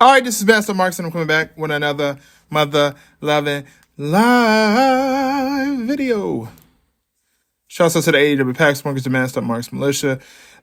All right, this is Master Marks, and I'm coming back with another mother loving live video. Shouts out to the AEW Pack Smokers, the Master Marks Militia,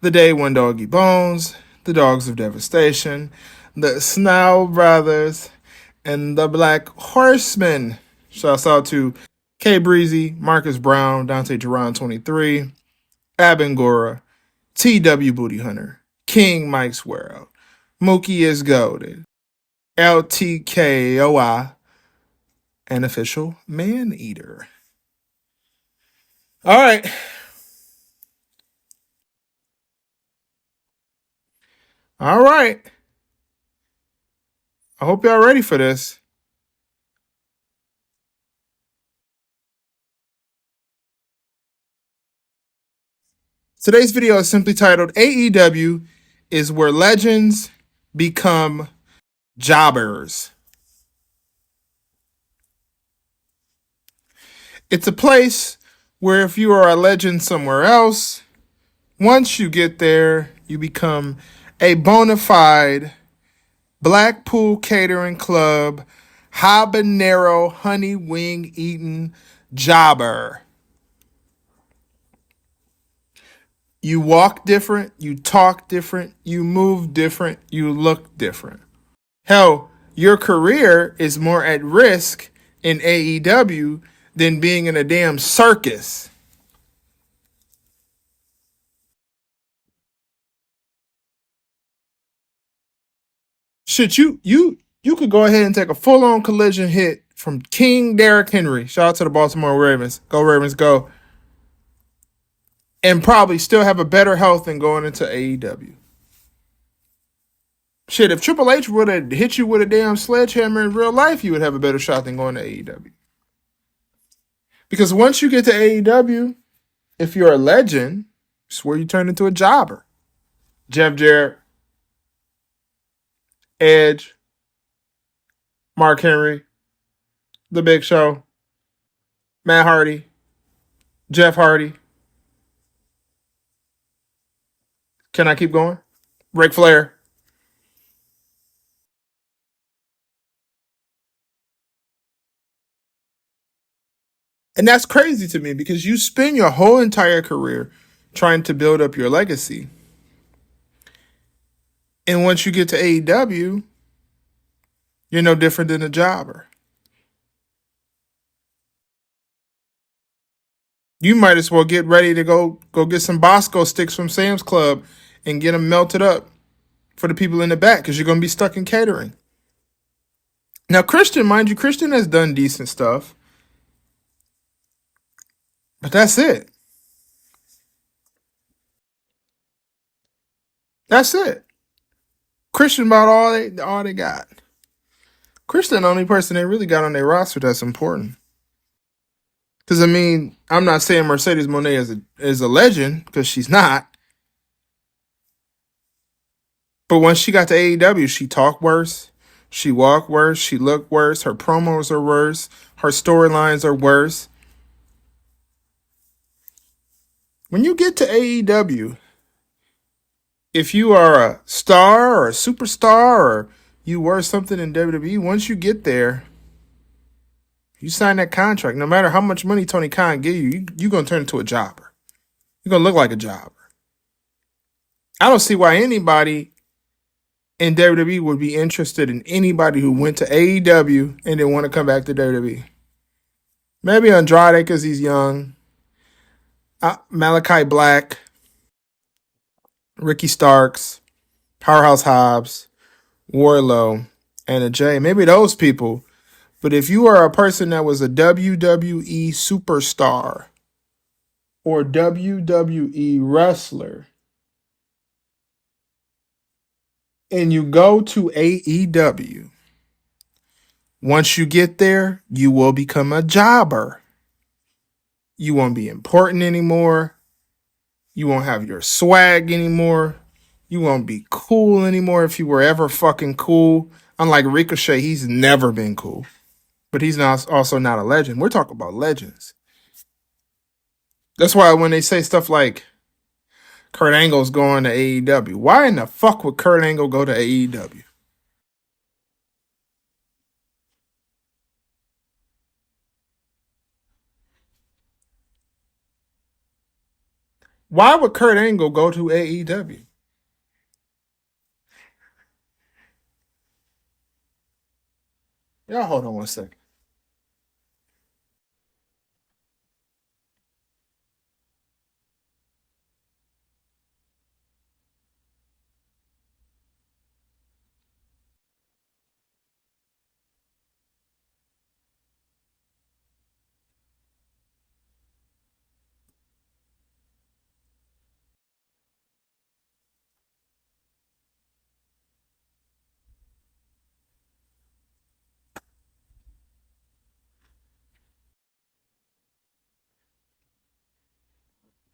the Day One Doggy Bones, the Dogs of Devastation, the Snow Brothers, and the Black Horsemen. Shouts out to K Breezy, Marcus Brown, Dante Duran 23, Abengora, TW Booty Hunter, King Mike Swear, Mookie is goaded, LTKOI, an official man eater. All right. All right. I hope y'all ready for this. Today's video is simply titled AEW is where legends become jobbers. It's a place where if you are a legend somewhere else, once you get there, you become a bona fide Blackpool Catering Club habanero honey wing eating jobber. You walk different, you talk different, you move different, you look different. Hell, your career is more at risk in AEW than being in a damn circus. Shit, you could go ahead and take a full-on collision hit from King Derrick Henry. Shout out to the Baltimore Ravens. Go Ravens, go. And probably still have a better health than going into AEW. Shit, if Triple H would have hit you with a damn sledgehammer in real life, you would have a better shot than going to AEW. Because once you get to AEW, if you're a legend, it's where you turn into a jobber. Jeff Jarrett, Edge, Mark Henry, The Big Show, Matt Hardy, Jeff Hardy. Can I keep going? Ric Flair. And that's crazy to me because you spend your whole entire career trying to build up your legacy. And once you get to AEW, you're no different than a jobber. You might as well get ready to go get some Bosco sticks from Sam's Club and get them melted up for the people in the back because you're going to be stuck in catering. Now, Christian, mind you, Christian has done decent stuff. But that's it. That's it. Christian about all they got. Christian the only person they really got on their roster that's important. Because, I mean, I'm not saying Mercedes Moné is a legend, because she's not. But once she got to AEW, she talked worse. She walked worse. She looked worse. Her promos are worse. Her storylines are worse. When you get to AEW, if you are a star or a superstar or you were something in WWE, once you get there, you sign that contract. No matter how much money Tony Khan give you, you're going to turn into a jobber. You're going to look like a jobber. I don't see why anybody in WWE would be interested in anybody who went to AEW and didn't want to come back to WWE. Maybe Andrade because he's young. Malachi Black. Ricky Starks. Powerhouse Hobbs. Wardlow. Anna Jay. Maybe those people. But if you are a person that was a WWE superstar or WWE wrestler and you go to AEW, once you get there, you will become a jobber. You won't be important anymore. You won't have your swag anymore. You won't be cool anymore if you were ever fucking cool. Unlike Ricochet, he's never been cool. But he's also not a legend. We're talking about legends. That's why when they say stuff like Kurt Angle's going to AEW, why in the fuck would Kurt Angle go to AEW? Why would Kurt Angle go to AEW? Y'all hold on one second.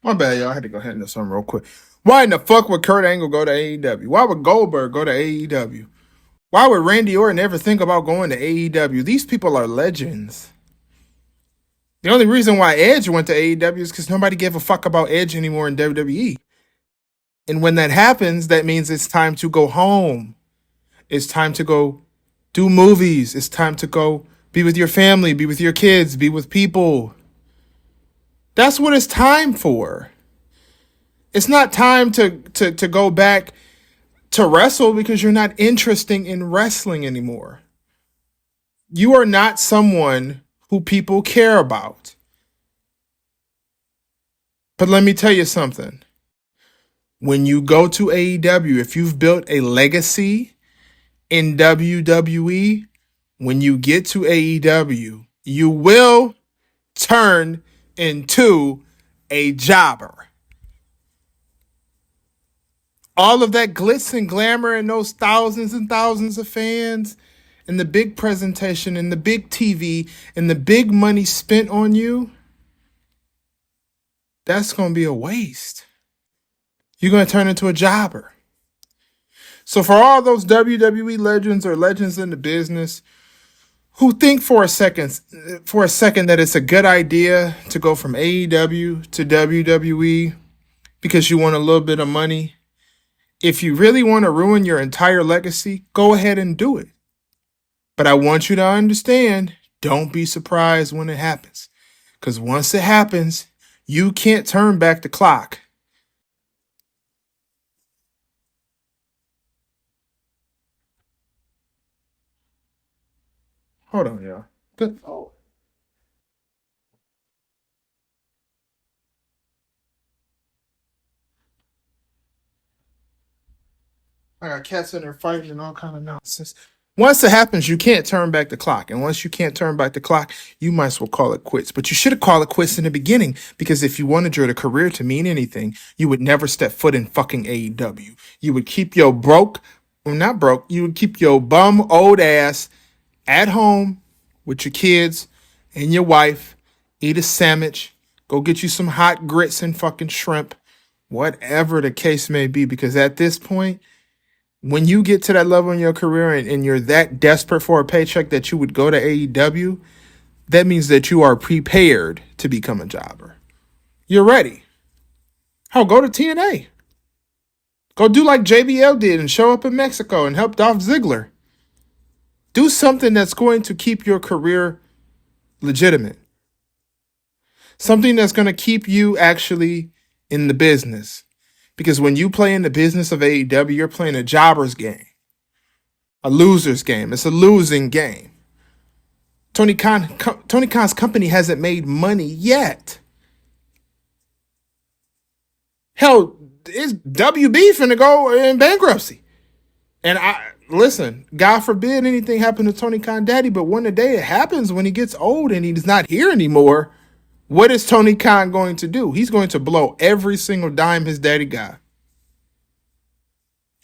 My bad, y'all. I had to go handle something real quick. Why in the fuck would Kurt Angle go to AEW? Why would Goldberg go to AEW? Why would Randy Orton ever think about going to AEW? These people are legends. The only reason why Edge went to AEW is because nobody gave a fuck about Edge anymore in WWE. And when that happens, that means it's time to go home. It's time to go do movies. It's time to go be with your family, be with your kids, be with people. That's what it's time for. It's not time to go back to wrestle because you're not interested in wrestling anymore. You are not someone who people care about. But let me tell you something. When you go to AEW, if you've built a legacy in WWE, when you get to AEW, you will turn into a jobber. All of that glitz and glamour and those thousands and thousands of fans and the big presentation and the big TV and the big money spent on you, that's going to be a waste. You're going to turn into a jobber. So for all those WWE legends or legends in the business who think for a second that it's a good idea to go from AEW to WWE because you want a little bit of money, if you really want to ruin your entire legacy, go ahead and do it. But I want you to understand, don't be surprised when it happens. Because once it happens, you can't turn back the clock. Hold on, y'all. Good. Oh. I got cats in there fighting and all kind of nonsense. Once it happens, you can't turn back the clock. And once you can't turn back the clock, you might as well call it quits. But you should have called it quits in the beginning because if you wanted your career to mean anything, you would never step foot in fucking AEW. You would keep your not broke, you would keep your bum old ass at home with your kids and your wife, eat a sandwich, go get you some hot grits and fucking shrimp, whatever the case may be. Because at this point, when you get to that level in your career and you're that desperate for a paycheck that you would go to AEW, that means that you are prepared to become a jobber. You're ready. Hell, go to TNA. Go do like JBL did and show up in Mexico and help Dolph Ziggler. Do something that's going to keep your career legitimate. Something that's going to keep you actually in the business. Because when you play in the business of AEW, you're playing a jobber's game. A loser's game. It's a losing game. Tony Khan's company hasn't made money yet. Hell, it's WB finna go in bankruptcy. And listen, God forbid anything happen to Tony Khan daddy, but one day it happens when he gets old and he's not here anymore. What is Tony Khan going to do? He's going to blow every single dime his daddy got.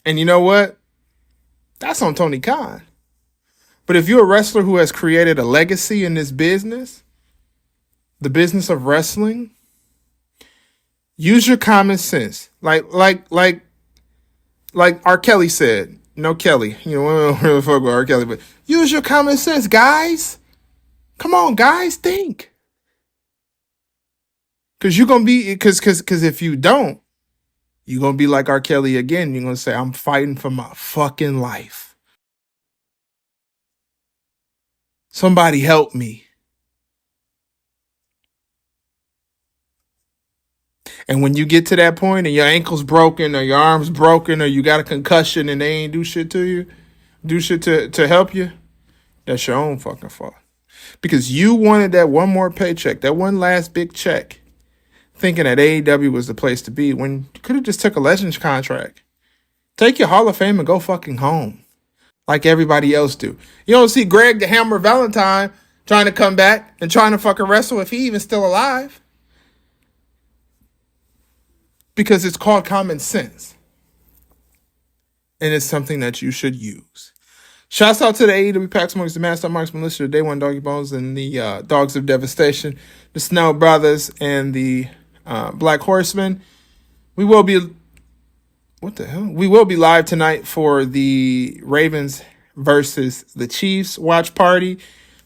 And you know what? That's on Tony Khan. But if you're a wrestler who has created a legacy in this business, the business of wrestling, use your common sense. Like R. Kelly said. No Kelly. You know, I don't really fuck with R. Kelly, but use your common sense, guys. Come on, guys, think. Cause you're gonna be cause if you don't, you're gonna be like R. Kelly again. You're gonna say, I'm fighting for my fucking life. Somebody help me. And when you get to that point and your ankle's broken or your arm's broken or you got a concussion and they ain't do shit to you, do shit to help you, that's your own fucking fault. Because you wanted that one more paycheck, that one last big check, thinking that AEW was the place to be when you could have just took a Legends contract. Take your Hall of Fame and go fucking home like everybody else do. You don't see Greg the Hammer Valentine trying to come back and trying to fucking wrestle if he even still alive. Because it's called common sense. And it's something that you should use. Shouts out to the AEW Pack Smokers, the Master Marks Militia, the Day One Doggy Bones, and the Dogs of Devastation, the Snow Brothers, and the Black Horsemen. We will be... What the hell? We will be live tonight for the Ravens versus the Chiefs watch party.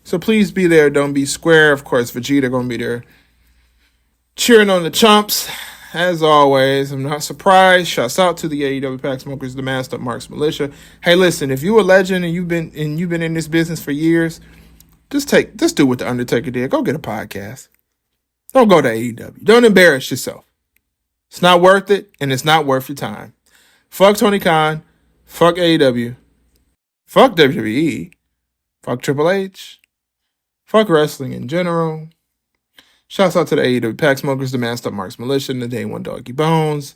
So please be there. Don't be square. Of course, Vegeta going to be there cheering on the chumps. As always, I'm not surprised. Shouts out to the AEW Pack Smokers, the Master Marks Militia. Hey, listen, if you're a legend and you've been in this business for years, just do what the Undertaker did. Go get a podcast. Don't go to AEW. Don't embarrass yourself. It's not worth it, and it's not worth your time. Fuck Tony Khan. Fuck AEW. Fuck WWE. Fuck Triple H. Fuck wrestling in general. Shouts out to the AEW Pack Smokers, the Master Marks Militia, and the Day One Doggy Bones.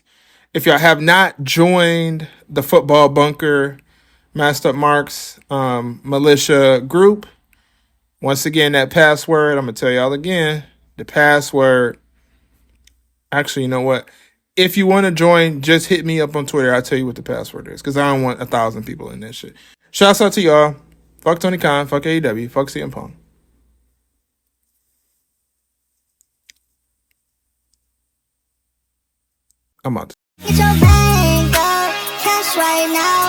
If y'all have not joined the Football Bunker Master Marks Militia group, once again, that password, I'm going to tell y'all again. The password, actually, you know what? If you want to join, just hit me up on Twitter. I'll tell you what the password is, because I don't want 1,000 people in that shit. Shouts out to y'all. Fuck Tony Khan. Fuck AEW. Fuck CM Punk. I'm out. Get your bank up, cash right now.